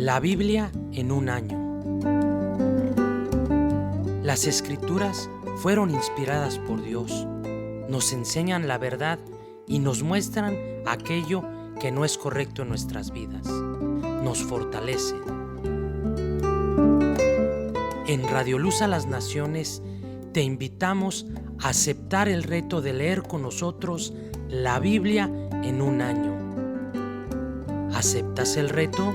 La Biblia en un año. Las Escrituras fueron inspiradas por Dios. Nos enseñan la verdad y nos muestran aquello que no es correcto en nuestras vidas. Nos fortalecen. En Radio Luz a las Naciones te invitamos a aceptar el reto de leer con nosotros la Biblia en un año. ¿Aceptas el reto?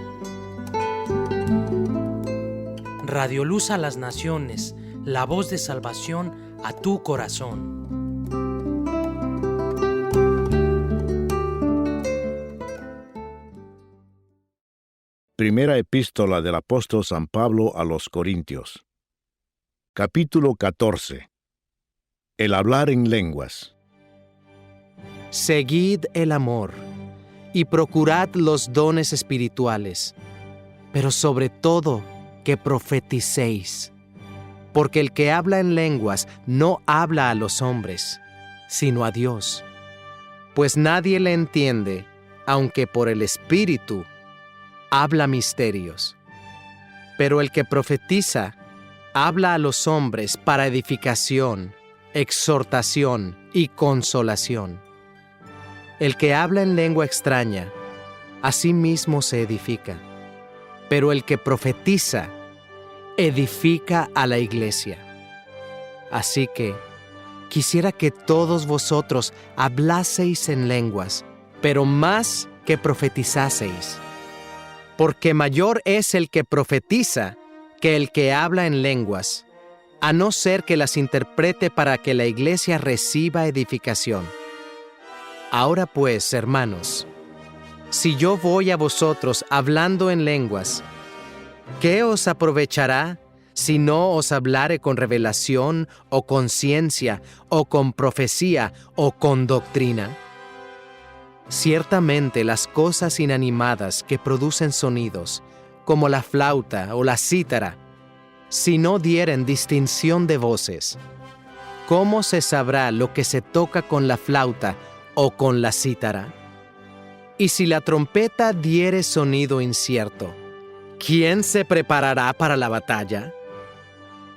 Radio Luz a las Naciones, la voz de salvación a tu corazón. Primera epístola del apóstol San Pablo a los Corintios. Capítulo 14. El hablar en lenguas. Seguid el amor y procurad los dones espirituales, pero sobre todo que profeticéis, porque el que habla en lenguas no habla a los hombres, sino a Dios, pues nadie le entiende, aunque por el Espíritu habla misterios. Pero el que profetiza habla a los hombres para edificación, exhortación y consolación. El que habla en lengua extraña, a sí mismo se edifica, pero el que profetiza edifica a la iglesia. Así que quisiera que todos vosotros hablaseis en lenguas, pero más que profetizaseis, porque mayor es el que profetiza que el que habla en lenguas, a no ser que las interprete para que la iglesia reciba edificación. Ahora pues, hermanos, si yo voy a vosotros hablando en lenguas, ¿qué os aprovechará si no os hablare con revelación o con ciencia o con profecía o con doctrina? Ciertamente las cosas inanimadas que producen sonidos, como la flauta o la cítara, si no dieren distinción de voces, ¿cómo se sabrá lo que se toca con la flauta o con la cítara? Y si la trompeta diere sonido incierto, ¿quién se preparará para la batalla?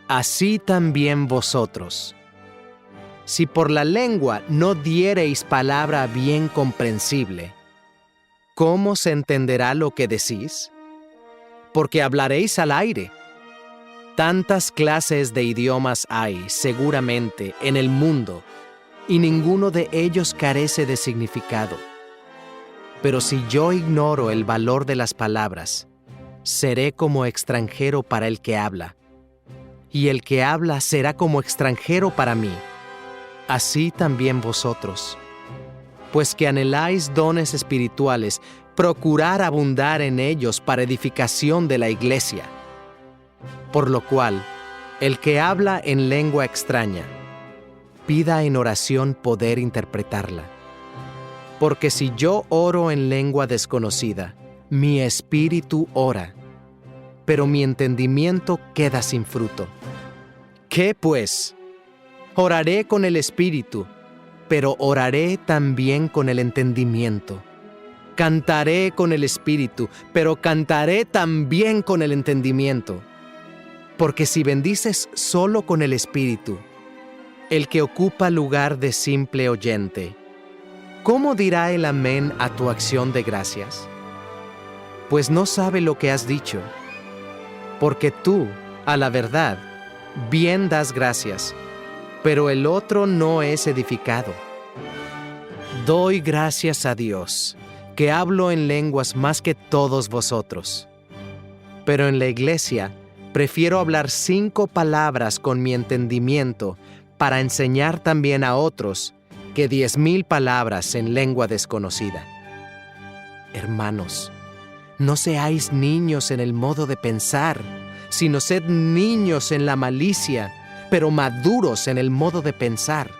Así también vosotros. Si por la lengua no diereis palabra bien comprensible, ¿cómo se entenderá lo que decís? Porque hablaréis al aire. Tantas clases de idiomas hay, seguramente, en el mundo, y ninguno de ellos carece de significado. Pero si yo ignoro el valor de las palabras, seré como extranjero para el que habla, y el que habla será como extranjero para mí. Así también vosotros, pues que anheláis dones espirituales, procurad abundar en ellos para edificación de la iglesia. Por lo cual, el que habla en lengua extraña, pida en oración poder interpretarla. Porque si yo oro en lengua desconocida, mi espíritu ora, pero mi entendimiento queda sin fruto. ¿Qué pues? Oraré con el espíritu, pero oraré también con el entendimiento. Cantaré con el espíritu, pero cantaré también con el entendimiento. Porque si bendices solo con el espíritu, el que ocupa lugar de simple oyente, ¿cómo dirá el amén a tu acción de gracias? Pues no sabe lo que has dicho, porque tú, a la verdad, bien das gracias, pero el otro no es edificado. Doy gracias a Dios, que hablo en lenguas más que todos vosotros. Pero en la iglesia prefiero hablar 5 palabras con mi entendimiento para enseñar también a otros que 10,000 palabras en lengua desconocida. Hermanos, no seáis niños en el modo de pensar, sino sed niños en la malicia, pero maduros en el modo de pensar.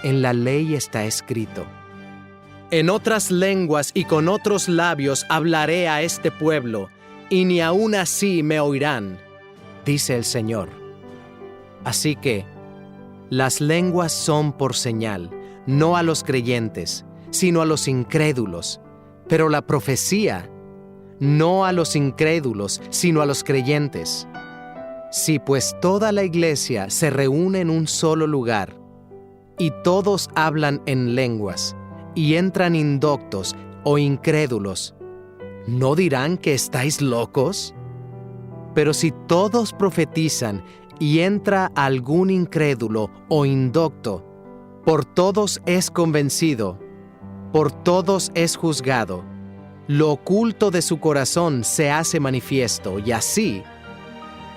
En la ley está escrito: en otras lenguas y con otros labios hablaré a este pueblo, y ni aun así me oirán, dice el Señor. Así que, las lenguas son por señal, no a los creyentes, sino a los incrédulos, pero la profecía no a los incrédulos, sino a los creyentes. Si pues toda la iglesia se reúne en un solo lugar, y todos hablan en lenguas, y entran indoctos o incrédulos, ¿no dirán que estáis locos? Pero si todos profetizan, y entra algún incrédulo o indocto, por todos es convencido, por todos es juzgado. Lo oculto de su corazón se hace manifiesto, y así,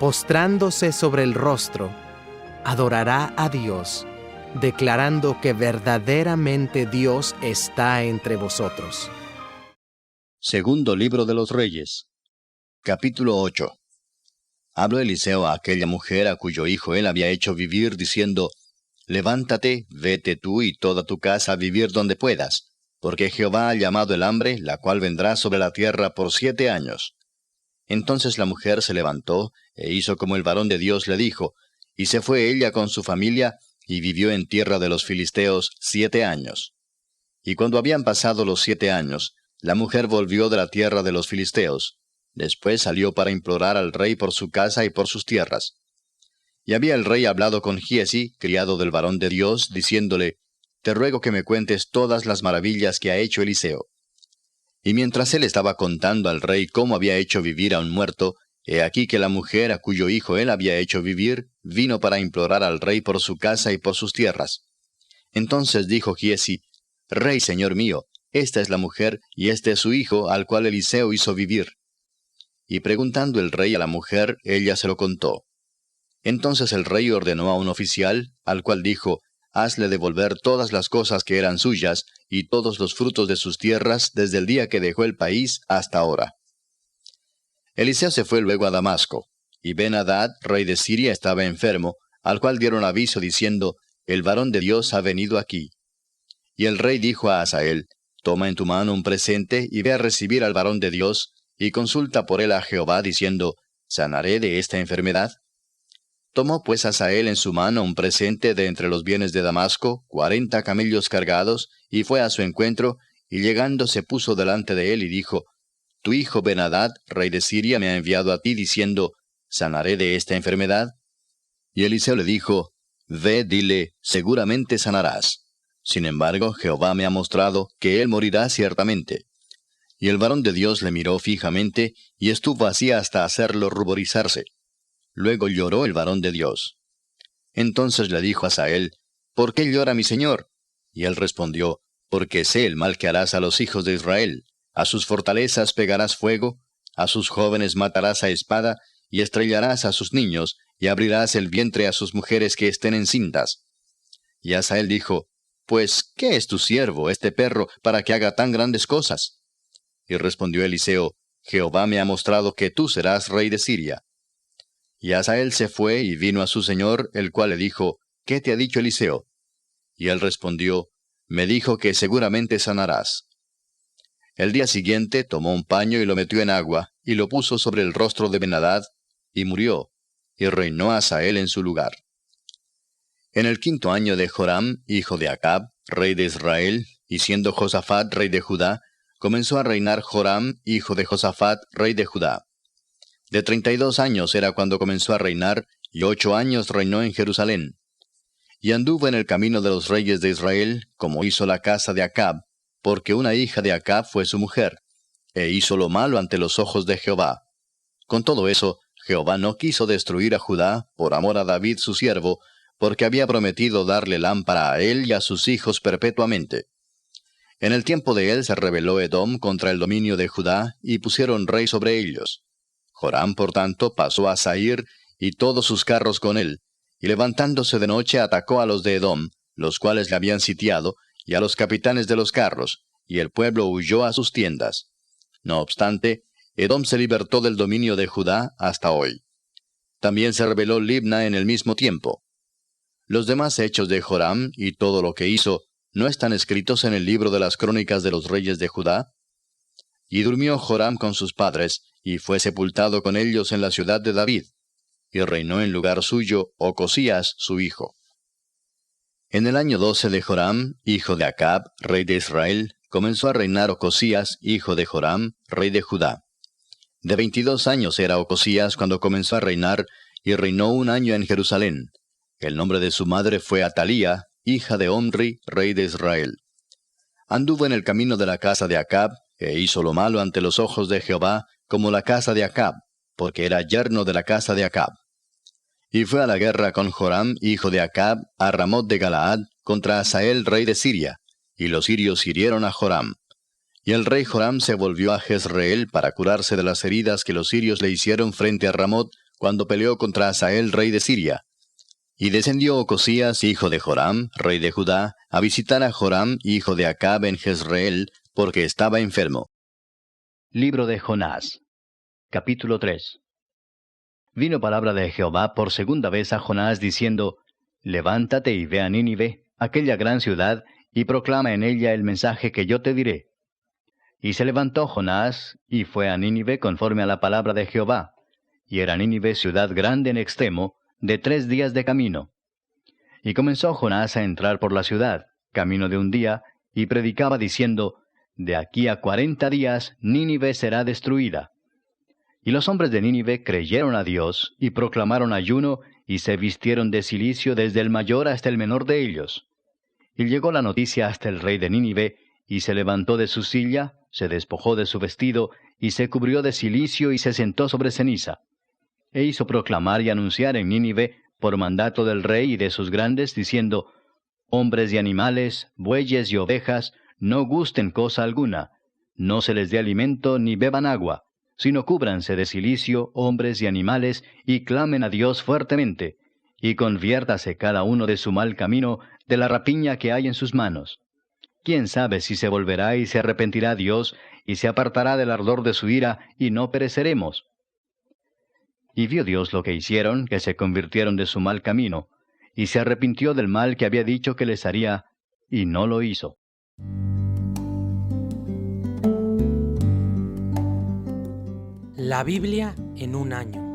postrándose sobre el rostro, adorará a Dios, declarando que verdaderamente Dios está entre vosotros. Segundo libro de los Reyes, capítulo 8. Habló Eliseo a aquella mujer a cuyo hijo él había hecho vivir, diciendo: Levántate, vete tú y toda tu casa a vivir donde puedas, porque Jehová ha llamado el hambre, la cual vendrá sobre la tierra por 7 años. Entonces la mujer se levantó, e hizo como el varón de Dios le dijo, y se fue ella con su familia, y vivió en tierra de los filisteos 7 años. Y cuando habían pasado los 7 años, la mujer volvió de la tierra de los filisteos. Después salió para implorar al rey por su casa y por sus tierras. Y había el rey hablado con Giezi, criado del varón de Dios, diciéndole: Te ruego que me cuentes todas las maravillas que ha hecho Eliseo. Y mientras él estaba contando al rey cómo había hecho vivir a un muerto, he aquí que la mujer a cuyo hijo él había hecho vivir, vino para implorar al rey por su casa y por sus tierras. Entonces dijo Giezi: Rey, señor mío, esta es la mujer, y este es su hijo, al cual Eliseo hizo vivir. Y preguntando el rey a la mujer, ella se lo contó. Entonces el rey ordenó a un oficial, al cual dijo: Hazle devolver todas las cosas que eran suyas, y todos los frutos de sus tierras, desde el día que dejó el país hasta ahora. Eliseo se fue luego a Damasco, y Ben-Hadad, rey de Siria, estaba enfermo, al cual dieron aviso diciendo: El varón de Dios ha venido aquí. Y el rey dijo a Hazael: Toma en tu mano un presente, y ve a recibir al varón de Dios, y consulta por él a Jehová, diciendo: ¿Sanaré de esta enfermedad? Tomó pues Hazael en su mano un presente de entre los bienes de Damasco, 40 camellos cargados, y fue a su encuentro, y llegando se puso delante de él y dijo: Tu hijo Ben-Hadad, rey de Siria, me ha enviado a ti, diciendo: ¿Sanaré de esta enfermedad? Y Eliseo le dijo: Ve, dile, seguramente sanarás. Sin embargo, Jehová me ha mostrado que él morirá ciertamente. Y el varón de Dios le miró fijamente, y estuvo así hasta hacerlo ruborizarse. Luego lloró el varón de Dios. Entonces le dijo a Hazael: ¿Por qué llora mi señor? Y él respondió: Porque sé el mal que harás a los hijos de Israel. A sus fortalezas pegarás fuego, a sus jóvenes matarás a espada, y estrellarás a sus niños, y abrirás el vientre a sus mujeres que estén encintas. Y Hazael dijo: Pues, ¿qué es tu siervo, este perro, para que haga tan grandes cosas? Y respondió Eliseo: Jehová me ha mostrado que tú serás rey de Siria. Y Hazael se fue y vino a su señor, el cual le dijo: ¿Qué te ha dicho Eliseo? Y él respondió: Me dijo que seguramente sanarás. El día siguiente tomó un paño y lo metió en agua, y lo puso sobre el rostro de Ben-Hadad, y murió, y reinó Hazael en su lugar. En el 5º año de Joram, hijo de Acab, rey de Israel, y siendo Josafat rey de Judá, comenzó a reinar Joram, hijo de Josafat, rey de Judá. De 32 años era cuando comenzó a reinar, y 8 años reinó en Jerusalén. Y anduvo en el camino de los reyes de Israel, como hizo la casa de Acab, porque una hija de Acab fue su mujer, e hizo lo malo ante los ojos de Jehová. Con todo eso, Jehová no quiso destruir a Judá, por amor a David su siervo, porque había prometido darle lámpara a él y a sus hijos perpetuamente. En el tiempo de él se rebeló Edom contra el dominio de Judá, y pusieron rey sobre ellos. Joram, por tanto, pasó a Zair, y todos sus carros con él, y levantándose de noche atacó a los de Edom, los cuales le habían sitiado, y a los capitanes de los carros, y el pueblo huyó a sus tiendas. No obstante, Edom se libertó del dominio de Judá hasta hoy. También se rebeló Libna en el mismo tiempo. Los demás hechos de Joram, y todo lo que hizo, ¿no están escritos en el libro de las crónicas de los reyes de Judá? Y durmió Joram con sus padres, y fue sepultado con ellos en la ciudad de David. Y reinó en lugar suyo Ocosías, su hijo. En el año 12 de Joram, hijo de Acab, rey de Israel, comenzó a reinar Ocosías, hijo de Joram, rey de Judá. De 22 años era Ocosías cuando comenzó a reinar, y reinó 1 año en Jerusalén. El nombre de su madre fue Atalía, hija de Omri, rey de Israel. Anduvo en el camino de la casa de Acab, e hizo lo malo ante los ojos de Jehová, como la casa de Acab, porque era yerno de la casa de Acab. Y fue a la guerra con Joram, hijo de Acab, a Ramot de Galaad, contra Hazael, rey de Siria, y los sirios hirieron a Joram. Y el rey Joram se volvió a Jezreel para curarse de las heridas que los sirios le hicieron frente a Ramot, cuando peleó contra Hazael, rey de Siria. Y descendió Ocosías, hijo de Joram, rey de Judá, a visitar a Joram, hijo de Acab, en Jezreel, porque estaba enfermo. Libro de Jonás, capítulo 3. Vino palabra de Jehová por segunda vez a Jonás, diciendo, Levántate y ve a Nínive, aquella gran ciudad, y proclama en ella el mensaje que yo te diré. Y se levantó Jonás, y fue a Nínive conforme a la palabra de Jehová. Y era Nínive ciudad grande en extremo, de 3 días de camino. Y comenzó Jonás a entrar por la ciudad, camino de 1 día, y predicaba diciendo, De aquí a 40 días Nínive será destruida. Y los hombres de Nínive creyeron a Dios, y proclamaron ayuno, y se vistieron de cilicio desde el mayor hasta el menor de ellos. Y llegó la noticia hasta el rey de Nínive, y se levantó de su silla, se despojó de su vestido, y se cubrió de cilicio, y se sentó sobre ceniza. E hizo proclamar y anunciar en Nínive, por mandato del rey y de sus grandes, diciendo, Hombres y animales, bueyes y ovejas, no gusten cosa alguna, no se les dé alimento ni beban agua, sino cúbranse de cilicio, hombres y animales, y clamen a Dios fuertemente, y conviértase cada uno de su mal camino, de la rapiña que hay en sus manos. ¿Quién sabe si se volverá y se arrepentirá Dios, y se apartará del ardor de su ira, y no pereceremos? Y vio Dios lo que hicieron, que se convirtieron de su mal camino, y se arrepintió del mal que había dicho que les haría, y no lo hizo. La Biblia en un año.